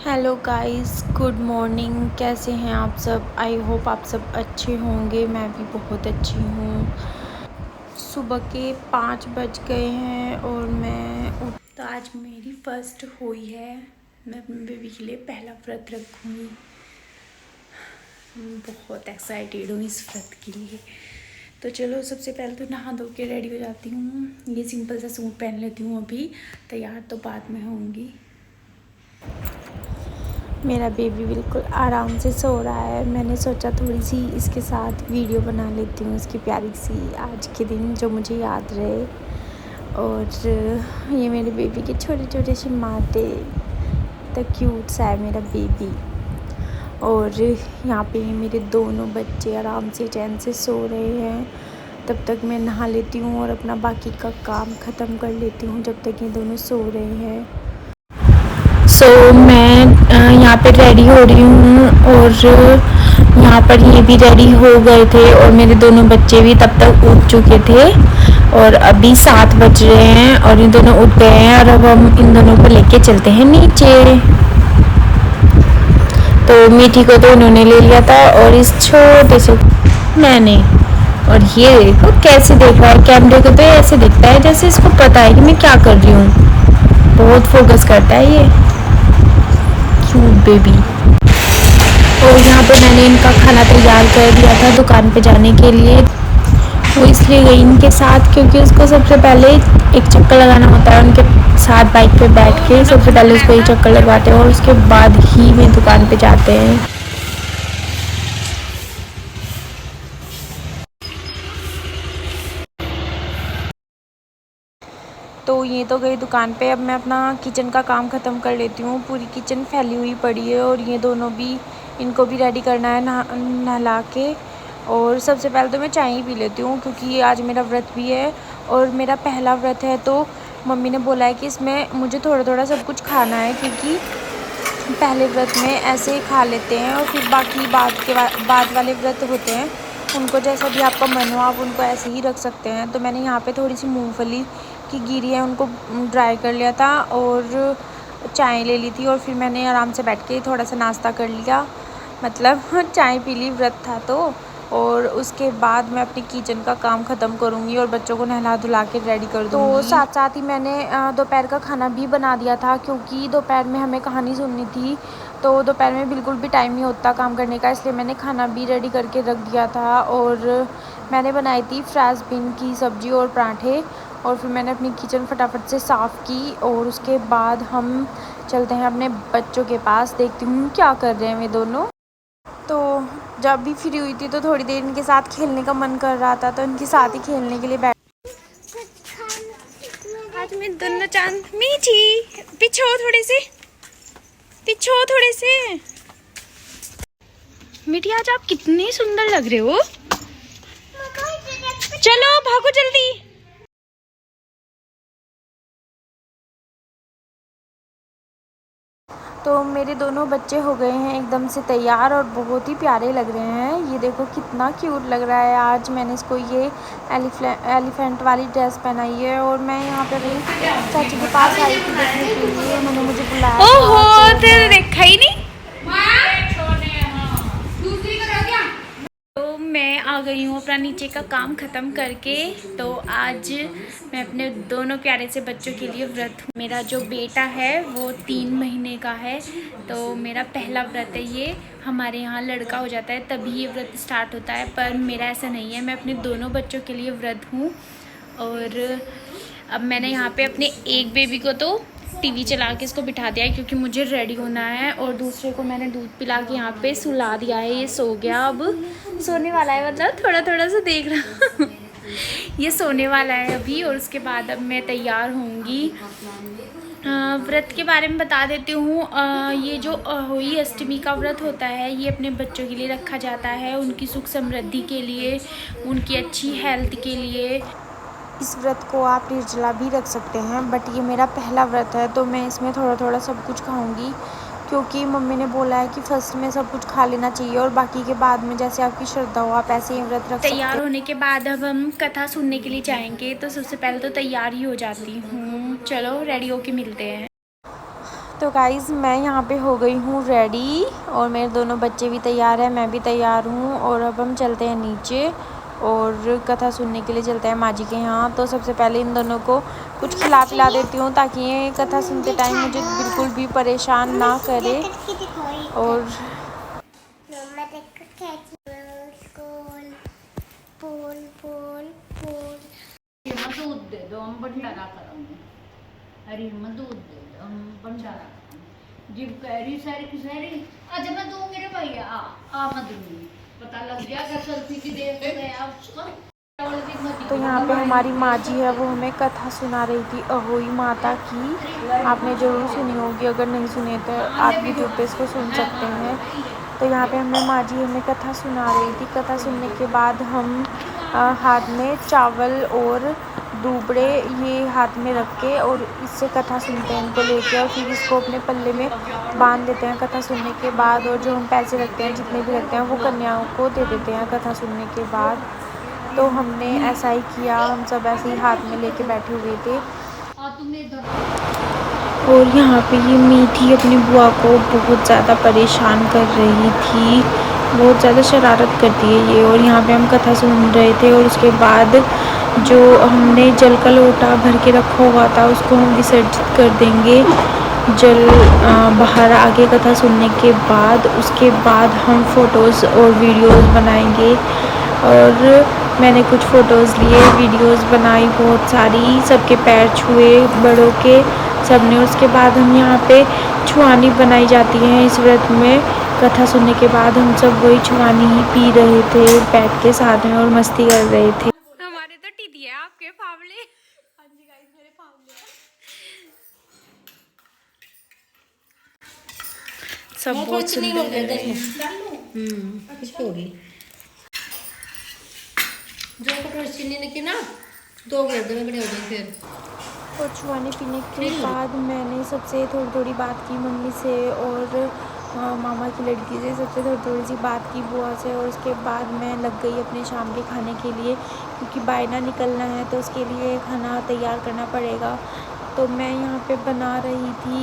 Hello guys, good morning. कैसे हैं आप सब? आई होप आप सब अच्छे होंगे। मैं भी बहुत अच्छी हूँ। सुबह के 5 बज गए हैं और मैं तो आज मेरी फर्स्ट हुई है। मैं अपने बेबी के लिए पहला व्रत रखूँगी। बहुत एक्साइटेड हूँ इस व्रत के लिए। तो चलो, सबसे पहले तो नहा धो के रेडी हो जाती हूँ। ये सिंपल सा सूट पहन लेती हूँ। अभी तैयार तो बाद में होंगी। मेरा बेबी बिल्कुल आराम से सो रहा है। मैंने सोचा थोड़ी सी इसके साथ वीडियो बना लेती हूँ, इसकी प्यारी सी, आज के दिन जो मुझे याद रहे। और ये मेरे बेबी के छोटे छोटे से माटे, तो क्यूट सा है मेरा बेबी। और यहाँ पे मेरे दोनों बच्चे आराम से चैन से सो रहे हैं। तब तक मैं नहा लेती हूँ और अपना बाकी का काम ख़त्म कर लेती हूँ जब तक ये दोनों सो रहे हैं। मैं यहाँ पे रेडी हो रही हूँ और यहाँ पर ये भी रेडी हो गए थे और मेरे दोनों बच्चे भी तब तक उठ चुके थे। और अभी 7 बज रहे हैं और ये दोनों उठ गए हैं और अब हम इन दोनों को लेके चलते हैं नीचे। तो मीठी को तो उन्होंने ले लिया था और इस छोटे से मैंने। और ये देखो कैसे देख रहा है कैमरे को, तो ऐसे दिखता है जैसे इसको पता है कि मैं क्या कर रही हूँ। बहुत फोकस करता है ये क्यूट बेबी। और यहाँ पे मैंने इनका खाना तैयार कर दिया था दुकान पे जाने के लिए। वो इसलिए गई इनके साथ क्योंकि उसको सबसे पहले एक चक्कर लगाना होता है। उनके साथ बाइक पे बैठ के सबसे पहले उसको एक चक्कर लगवाते हैं और उसके बाद ही वे दुकान पे जाते हैं। तो ये तो गई दुकान पे। अब मैं अपना किचन का काम ख़त्म कर लेती हूँ। पूरी किचन फैली हुई पड़ी है और ये दोनों भी, इनको भी रेडी करना है नहला के। और सबसे पहले तो मैं चाय ही पी लेती हूँ क्योंकि ये आज मेरा व्रत भी है और मेरा पहला व्रत है। तो मम्मी ने बोला है कि इसमें मुझे थोड़ा थोड़ा सब कुछ खाना है क्योंकि पहले व्रत में ऐसे ही खा लेते हैं और फिर बाकी बाद वाले व्रत होते हैं उनको जैसा भी आपका मन हो आप उनको ऐसे ही रख सकते हैं। तो मैंने यहाँ पे थोड़ी सी मूंगफली की गिरी है उनको ड्राई कर लिया था और चाय ले ली थी और फिर मैंने आराम से बैठ के थोड़ा सा नाश्ता कर लिया, मतलब चाय पी ली, व्रत था तो। और उसके बाद मैं अपनी किचन का काम ख़त्म करूँगी और बच्चों को नहला धुला के रेडी कर दूँगी। तो साथ साथ ही मैंने दोपहर का खाना भी बना दिया था क्योंकि दोपहर में हमें कहानी सुननी थी। तो दोपहर में बिल्कुल भी टाइम नहीं होता काम करने का, इसलिए मैंने खाना भी रेडी करके रख दिया था। और मैंने बनाई थी फ्रेश बीन की सब्ज़ी और पराठे। और फिर मैंने अपनी किचन फटाफट से साफ़ की और उसके बाद हम चलते हैं अपने बच्चों के पास। देखती हूँ क्या कर रहे हैं वे दोनों। तो जब भी फ्री हुई थी तो थोड़ी देर इनके साथ खेलने का मन कर रहा था तो इनके साथ ही खेलने के लिए बैठ। आज मैं दोनों चांद मीठी पीछे थोड़े से, पीछे थोड़े से। मीठी आज आप कितने सुंदर लग रहे हो। चलो भागो जल्दी। तो मेरे दोनों बच्चे हो गए हैं एकदम से तैयार और बहुत ही प्यारे लग रहे हैं। ये देखो कितना क्यूट लग रहा है। आज मैंने इसको ये एलिफेंट वाली ड्रेस पहनाई है और मैं यहाँ पे अपनी चाची के पास आई थी देखने के लिए। उन्होंने मुझे बुलाया था। ओहो, तेरे देखा ही नहीं। तो मैं आ गई हूँ अपना नीचे का काम ख़त्म करके। तो आज मैं अपने दोनों प्यारे से बच्चों के लिए व्रत हूँ। मेरा जो बेटा है वो 3 महीने का है। तो मेरा पहला व्रत है ये। हमारे यहाँ लड़का हो जाता है तभी ये व्रत स्टार्ट होता है, पर मेरा ऐसा नहीं है। मैं अपने दोनों बच्चों के लिए व्रत हूँ। और अब मैंने यहाँ पे अपने एक बेबी को तो टीवी चला के इसको बिठा दिया है क्योंकि मुझे रेडी होना है। और दूसरे को मैंने दूध पिला के यहाँ पे सुला दिया है। ये सो गया, अब सोने वाला है, मतलब थोड़ा थोड़ा सा देख रहा ये सोने वाला है अभी। और उसके बाद अब मैं तैयार होंगी। व्रत के बारे में बता देती हूँ। ये जो होली अष्टमी का व्रत होता है ये अपने बच्चों के लिए रखा जाता है, उनकी सुख समृद्धि के लिए, उनकी अच्छी हेल्थ के लिए। इस व्रत को आप निर्जला भी रख सकते हैं, बट ये मेरा पहला व्रत है तो मैं इसमें थोड़ा थोड़ा सब कुछ खाऊंगी क्योंकि मम्मी ने बोला है कि फर्स्ट में सब कुछ खा लेना चाहिए और बाकी के बाद में जैसे आपकी श्रद्धा हो आप ऐसे ही व्रत रख सकते हैं। तैयार होने के बाद अब हम कथा सुनने के लिए जाएंगे, तो सबसे पहले तो तैयार ही हो जाती हूँ। चलो रेडी होके मिलते हैं। तो गाइज़ मैं यहाँ पे हो गई हूँ रेडी और मेरे दोनों बच्चे भी तैयार हैं, मैं भी तैयार हूँ और अब हम चलते हैं नीचे और कथा सुनने के लिए चलते हैं माँ जी के यहाँ। तो सबसे पहले इन दोनों को कुछ खिला पिला देती हूँ ताकि ये कथा सुनते टाइम मुझे बिल्कुल भी परेशान ना करे। और दूध दे दो, हम भंडारा करेंगे। हरी में दूध दे दो, हम भंडारा करेंगे। जिब कहरी सारी की सारी आज मैं दूंगी रे भैया, आ मैं दूंगी। पता लग जाएगा सेल्फी की देख के आप उसको। तो यहाँ पे हमारी माँ जी है, वो हमें कथा सुना रही थी अहोई माता की। आपने ज़रूर सुनी होगी, अगर नहीं सुनी तो आप यूट्यूब पे इसको सुन सकते हैं। तो यहाँ पे हमें माँ जी हमें कथा सुना रही थी। कथा सुनने के बाद हम हाथ में चावल और दूबड़े ये हाथ में रख के और इससे कथा सुनते हैं इनको लेके, और फिर इसको अपने पल्ले में बांध देते हैं कथा सुनने के बाद। और जो हम पैसे रखते हैं, जितने भी रखते हैं, वो कन्याओं को दे देते हैं कथा सुनने के बाद। तो हमने ऐसा ही किया, हम सब ऐसे ही हाथ में लेके बैठे हुए थे। और यहाँ पे ये मीठी अपनी बुआ को बहुत ज़्यादा परेशान कर रही थी, बहुत ज़्यादा शरारत करती है ये। और यहाँ पे हम कथा सुन रहे थे और उसके बाद जो हमने जल का लोटा भर के रखा हुआ था उसको हम विसर्जित कर देंगे जल बाहर आगे कथा सुनने के बाद। उसके बाद हम फ़ोटोज़ और वीडियोज़ बनाएंगे। और मैंने कुछ फ़ोटोज़ लिए, वीडियोज़ बनाई बहुत सारी, सबके पैर छुए बड़ों के सबने। उसके बाद हम यहाँ पे छुआनी बनाई जाती है इस व्रत में। कथा सुनने के बाद हम सब वही छुआनी ही पी रहे थे बैठ के साथ में और मस्ती कर रहे थे। हमारे तो टिड्डी है, आपके फावले। हाँ जी गाइस, मेरे फावले सब बहुत सुंदर लग रहे हैं। जो कटोरी चीनी ने की ना 2 घंटे में बड़े हो गए। फिर और छुआने पीने के बाद मैंने सबसे थोड़ी थोड़ी बात की मम्मी से और मामा की लड़की से, सबसे थोड़ी थोड़ी सी बात की बुआ से। और उसके बाद मैं लग गई अपने शाम के खाने के लिए, क्योंकि बायना निकलना है तो उसके लिए खाना तैयार करना पड़ेगा। तो मैं यहाँ पे बना रही थी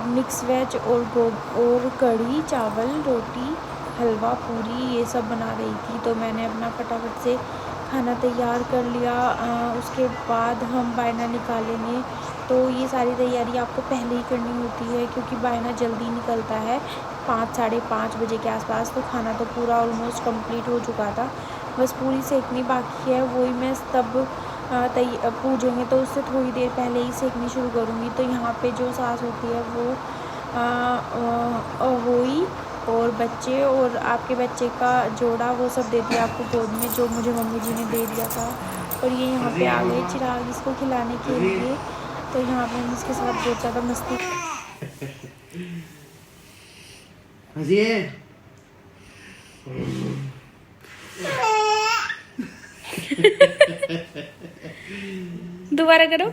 मिक्स वेज और कढ़ी चावल रोटी हलवा पूरी ये सब बना रही थी। तो मैंने अपना फटाफट से खाना तैयार कर लिया। उसके बाद हम बायना निकालेंगे। तो ये सारी तैयारी आपको पहले ही करनी होती है, क्योंकि बायना जल्दी निकलता है 5 साढ़े 5 बजे के आसपास। तो खाना तो पूरा ऑलमोस्ट कंप्लीट हो चुका था, बस पूरी सेकनी बाकी है। वही मैं तब पूजेंगे तो उससे थोड़ी देर पहले ही सेकनी शुरू करूँगी। तो यहाँ पे जो सास होती है वो वही और बच्चे और आपके बच्चे का जोड़ा वो सब दे दिया आपको गोद में, जो मुझे मम्मी जी ने दे दिया था। और ये यहाँ पे आ गए चिराग इसको खिलाने के लिए। तो यहाँ पे हम इसके साथ बहुत ज़्यादा मस्ती दोबारा करो।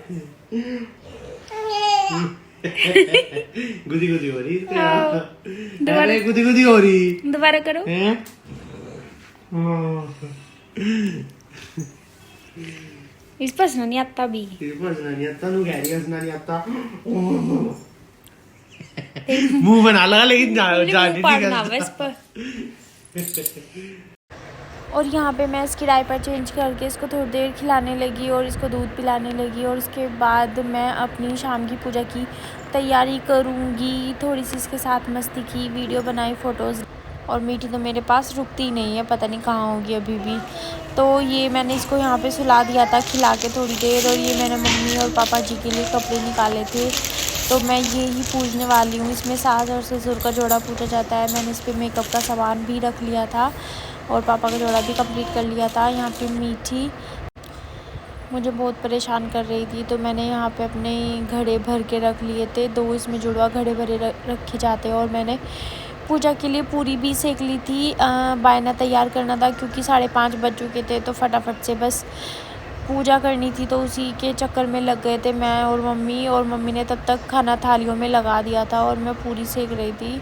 गुदी गुदी हो रही दोबारा गुदी गुदी हो रही दोबारा करो। इस पर हंसना नहीं आता भी, नहीं आता मुंह बना लगा, लेकिन पढ़ना बस पर। और यहाँ पे मैं इसकी डायपर चेंज करके इसको थोड़ी देर खिलाने लगी और इसको दूध पिलाने लगी। और उसके बाद मैं अपनी शाम की पूजा की तैयारी करूँगी। थोड़ी सी इसके साथ मस्ती की, वीडियो बनाई, फ़ोटोज़। और मीठी तो मेरे पास रुकती ही नहीं है, पता नहीं कहाँ होगी अभी भी। तो ये मैंने इसको यहाँ पे सुला दिया था खिला के थोड़ी देर। और ये मैंने मम्मी और पापा जी के लिए कपड़े निकाले थे, तो मैं ये ही पूजने वाली हूँ। इसमें सास और ससुर का जोड़ा पूजा जाता है। मैंने इस पर मेकअप का सामान भी रख लिया था और पापा का जोड़ा भी कंप्लीट कर लिया था। यहाँ पे मीठी मुझे बहुत परेशान कर रही थी, तो मैंने यहाँ पे अपने घड़े भर के रख लिए थे। 2 इसमें जुड़वा घड़े भरे रखे जाते हैं। और मैंने पूजा के लिए पूरी भी सेक ली थी। बायना तैयार करना था क्योंकि 5:30 बज चुके थे, तो फटाफट से बस पूजा करनी थी। तो उसी के चक्कर में लग गए थे मैं और मम्मी ने तब तक खाना थालियों में लगा दिया था और मैं पूरी सेक रही थी।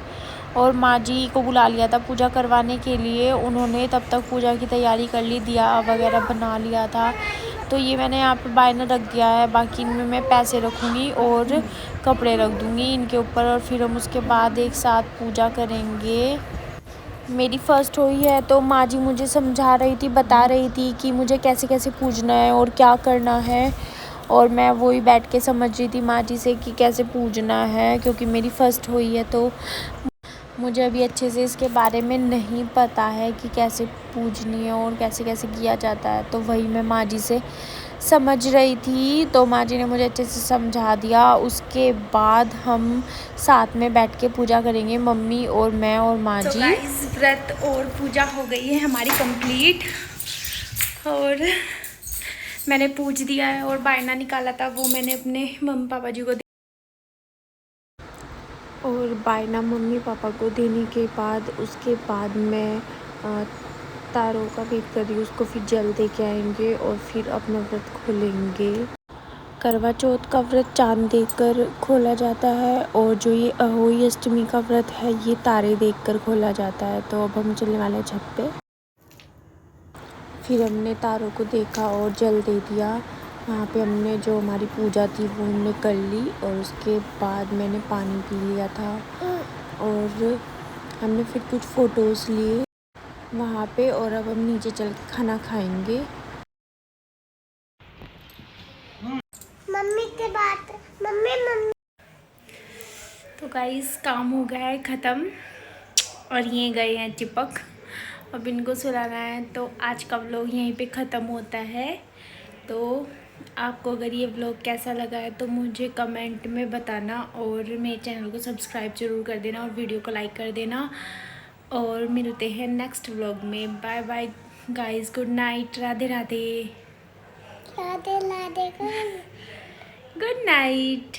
और माँ जी को बुला लिया था पूजा करवाने के लिए, उन्होंने तब तक पूजा की तैयारी कर ली, दिया वगैरह बना लिया था। तो ये मैंने यहाँ पे बायना रख दिया है, बाकी इनमें मैं पैसे रखूँगी और कपड़े रख दूँगी इनके ऊपर, और फिर हम उसके बाद एक साथ पूजा करेंगे। मेरी फ़र्स्ट हुई है तो माँ जी मुझे समझा रही थी, बता रही थी कि मुझे कैसे कैसे पूजना है और क्या करना है, और मैं वही बैठ के समझ रही थी माँ जी से कि कैसे पूजना है, क्योंकि मेरी फ़र्स्ट हुई है तो मुझे अभी अच्छे से इसके बारे में नहीं पता है कि कैसे पूजनी है और कैसे कैसे किया जाता है। तो वही मैं माँ जी से समझ रही थी, तो माँ जी ने मुझे अच्छे से समझा दिया। उसके बाद हम साथ में बैठ के पूजा करेंगे, मम्मी और मैं और माँ जी। गाइस व्रत और पूजा हो गई है हमारी कंप्लीट, और मैंने पूज दिया है और बायना निकाला था वो मैंने अपने मम्मी पापा जी को, और बायना मम्मी पापा को देने के बाद उसके बाद मैं तारों का वेट कर रही हूँ, उसको फिर जल दे के आएंगे और फिर अपना व्रत खोलेंगे। करवा चौथ का व्रत चांद देखकर खोला जाता है, और जो ये अहोई अष्टमी का व्रत है ये तारे देखकर खोला जाता है। तो अब हम चलने वाले हैं छत पे। फिर हमने तारों को देखा और जल दे दिया। वहाँ पे हमने जो हमारी पूजा थी वो हमने कर ली, और उसके बाद मैंने पानी पी लिया था, और हमने फिर कुछ फ़ोटोज़ लिए वहाँ पे, और अब हम नीचे चल के खाना खाएंगे। मम्मी के बात मम्मी। तो गाइस काम हो गया है ख़त्म, और ये गए हैं चिपक, अब इनको सुलाना है। तो आज का व्लॉग यहीं पे ख़त्म होता है। तो आपको अगर ये व्लॉग कैसा लगा है तो मुझे कमेंट में बताना, और मेरे चैनल को सब्सक्राइब ज़रूर कर देना और वीडियो को लाइक कर देना, और मिलते हैं नेक्स्ट व्लॉग में। Bye bye guys, good night, Radhe Radhe, Radhe Radhe, good night.